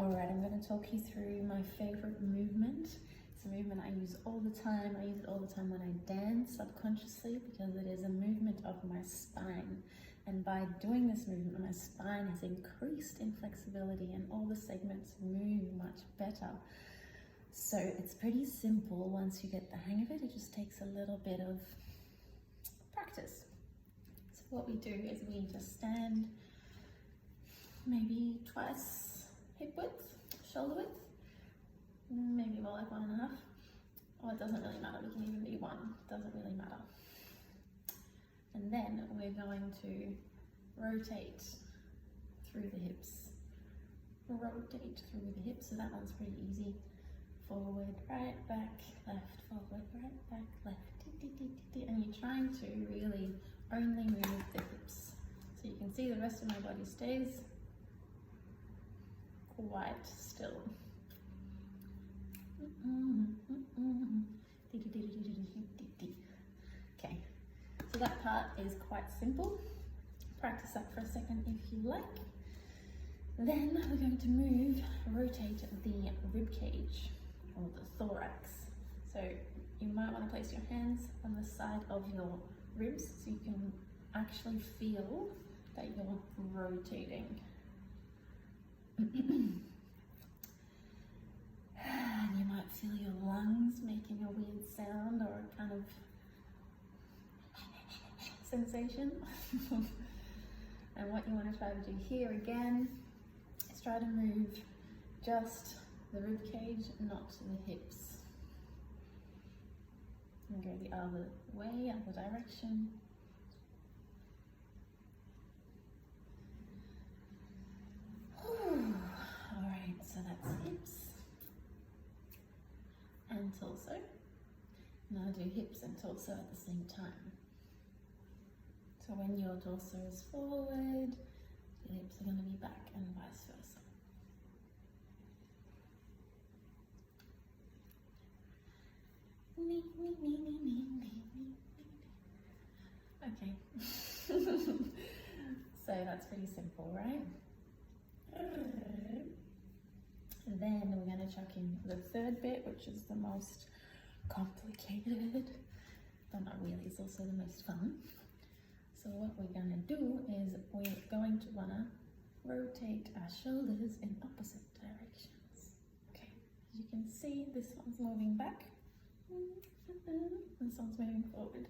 Alright, I'm going to talk you through my favorite movement. It's a movement I use all the time. I use it all the time when I dance subconsciously because it is a movement of my spine. And by doing this movement, my spine has increased in flexibility and all the segments move much better. So it's pretty simple once you get the hang of it. It just takes a little bit of practice. So what we do is we just stand maybe twice hip width, shoulder width, maybe more like 1.5. Or it doesn't really matter, we can even be 1, doesn't really matter. And then we're going to rotate through the hips. Rotate through the hips, so that one's pretty easy. Forward, right, back, left, forward, right, back, left, and you're trying to really only move the hips. So you can see the rest of my body stays quite still. Okay, so that part is quite simple. Practice that for a second if you like. Then we're going to rotate the rib cage or the thorax. So you might want to place your hands on the side of your ribs so you can actually feel that you're rotating. And you might feel your lungs making a weird sound or a kind of sensation. And what you want to try to do here again is try to move just the rib cage, not the hips. And go the other way, other direction. Alright, so that's hips and torso. Now do hips and torso at the same time. So when your torso is forward, your hips are going to be back and vice versa. Okay. So that's pretty simple, right? And then we're going to chuck in the third bit, which is the most complicated, but not really, it's also the most fun. So what we're going to do is we're going to want to rotate our shoulders in opposite directions. Okay, as you can see, this one's moving back, this one's moving forward.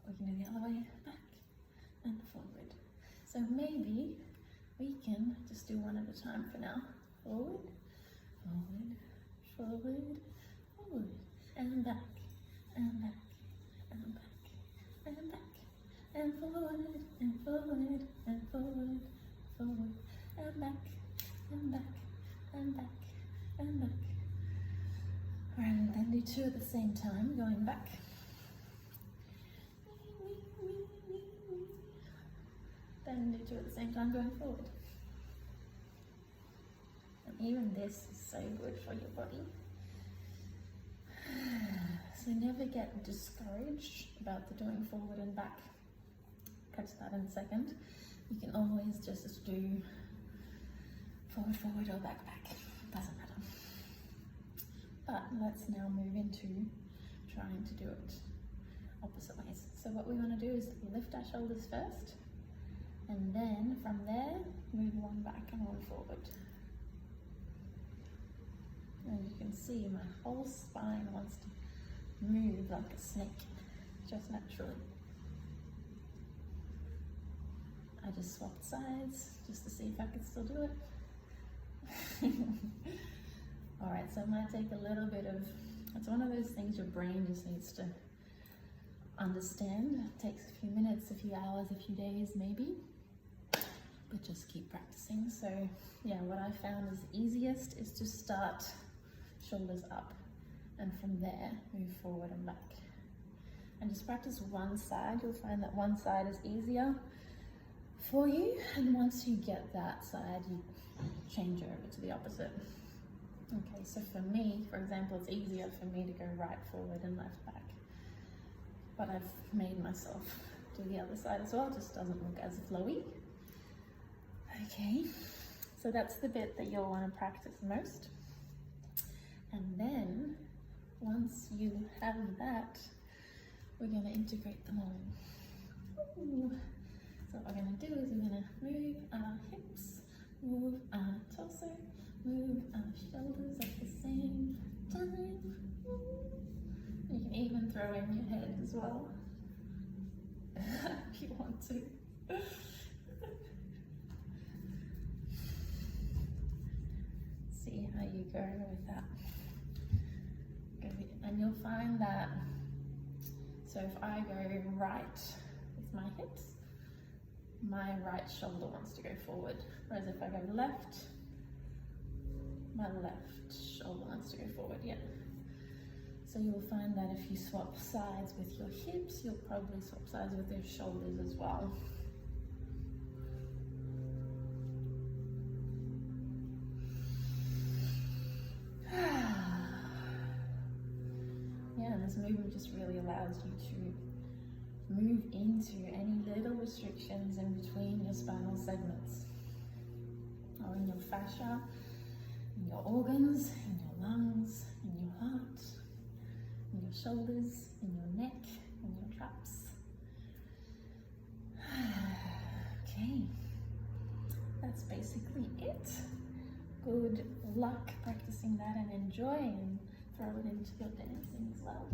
We can do the other way, back and forward. So maybe we can just do one at a time for now. Forward, forward, forward, forward, and back, and back, and back, and back, and forward, and forward, and forward, forward, and back, and back, and back, and back. And then do 2 at the same time, going back. Then do 2 at the same time, going forward. And even this is so good for your body. So never get discouraged about the doing forward and back. Catch that in a second. You can always just do forward, forward or back, back. Doesn't matter. But let's now move into trying to do it opposite ways. So what we want to do is lift our shoulders first, and then from there, move one back and one forward. And you can see my whole spine wants to move like a snake, just naturally. I just swapped sides just to see if I could still do it. Alright, so it might take a little bit of, it's one of those things your brain just needs to understand. It takes a few minutes, a few hours, a few days maybe, but just keep practicing. So yeah, what I found is easiest is to start shoulders up and from there move forward and back. And just practice one side. You'll find that one side is easier for you, and once you get that side, you change over to the opposite. Okay, so for me, for example, it's easier for me to go right forward and left back. But I've made myself do the other side as well, it just doesn't look as flowy. Okay, So that's the bit that you'll want to practice most. And then once you have that, we're going to integrate them all. Ooh. So what we're going to do is we're going to move our hips, move our torso, move our shoulders at the same time. You can even throw in your head as well, if you want to. See how you go with that. And you'll find that, so if I go right with my hips, my right shoulder wants to go forward. Whereas if I go left, my left shoulder wants to go forward, yeah. So you'll find that if you swap sides with your hips, you'll probably swap sides with your shoulders as well. Yeah, and this movement just really allows you to move into any little restrictions in between your spinal segments, or in your fascia, in your organs, in your lungs, in your heart, in your shoulders, in your neck, in your traps. Okay, that's basically it. Good luck practicing that, and enjoy, and throw it into your dancing as well.